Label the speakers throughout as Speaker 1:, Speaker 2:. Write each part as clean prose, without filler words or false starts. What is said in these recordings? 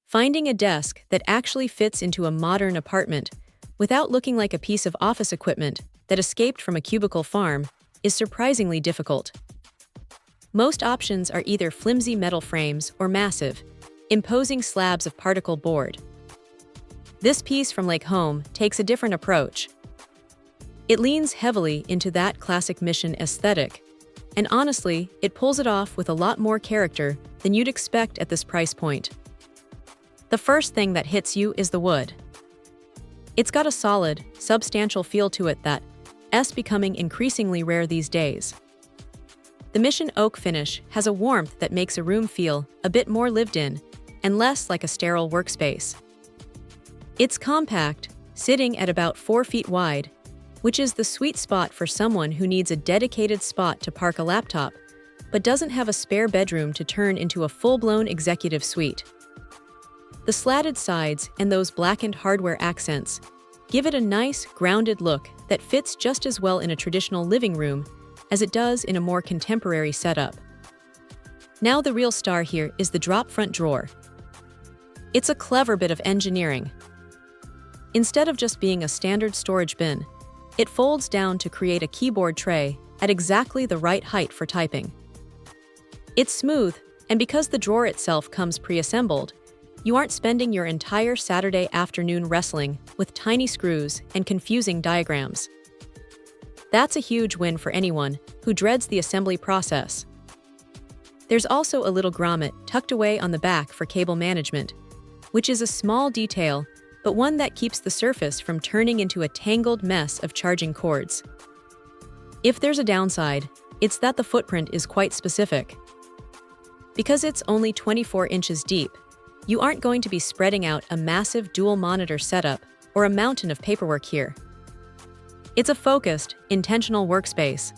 Speaker 1: Finding a desk that actually fits into a modern apartment without looking like a piece of office equipment that escaped from a cubicle farm is surprisingly difficult. Most options are either flimsy metal frames or massive, imposing slabs of particle board. This piece from Leick Home takes a different approach. It leans heavily into that classic mission aesthetic, and honestly, it pulls it off with a lot more character than you'd expect at this price point. The first thing that hits you is the wood. It's got a solid, substantial feel to it that's becoming increasingly rare these days. The Mission Oak finish has a warmth that makes a room feel a bit more lived in and less like a sterile workspace. It's compact, sitting at about 4 feet wide, which is the sweet spot for someone who needs a dedicated spot to park a laptop, but doesn't have a spare bedroom to turn into a full-blown executive suite. The slatted sides and those blackened hardware accents give it a nice, grounded look that fits just as well in a traditional living room as it does in a more contemporary setup. Now the real star here is the drop front drawer. It's a clever bit of engineering. Instead of just being a standard storage bin, it folds down to create a keyboard tray at exactly the right height for typing. It's smooth, and because the drawer itself comes pre-assembled, you aren't spending your entire Saturday afternoon wrestling with tiny screws and confusing diagrams. That's a huge win for anyone who dreads the assembly process. There's also a little grommet tucked away on the back for cable management, which is a small detail, but one that keeps the surface from turning into a tangled mess of charging cords. If there's a downside, it's that the footprint is quite specific. Because it's only 24 inches deep, you aren't going to be spreading out a massive dual-monitor setup or a mountain of paperwork here. It's a focused, intentional workspace.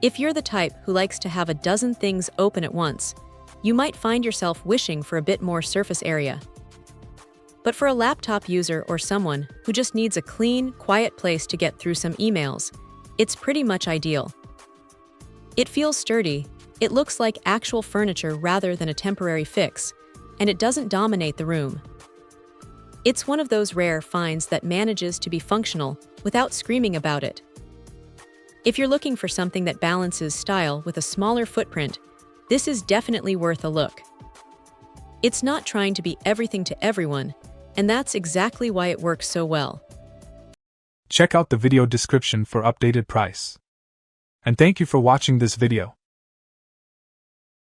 Speaker 1: If you're the type who likes to have a dozen things open at once, you might find yourself wishing for a bit more surface area. But for a laptop user or someone who just needs a clean, quiet place to get through some emails, it's pretty much ideal. It feels sturdy, it looks like actual furniture rather than a temporary fix, and it doesn't dominate the room. It's one of those rare finds that manages to be functional without screaming about it. If you're looking for something that balances style with a smaller footprint, this is definitely worth a look. It's not trying to be everything to everyone, and that's exactly why it works so well.
Speaker 2: Check out the video description for updated price. And thank you for watching this video.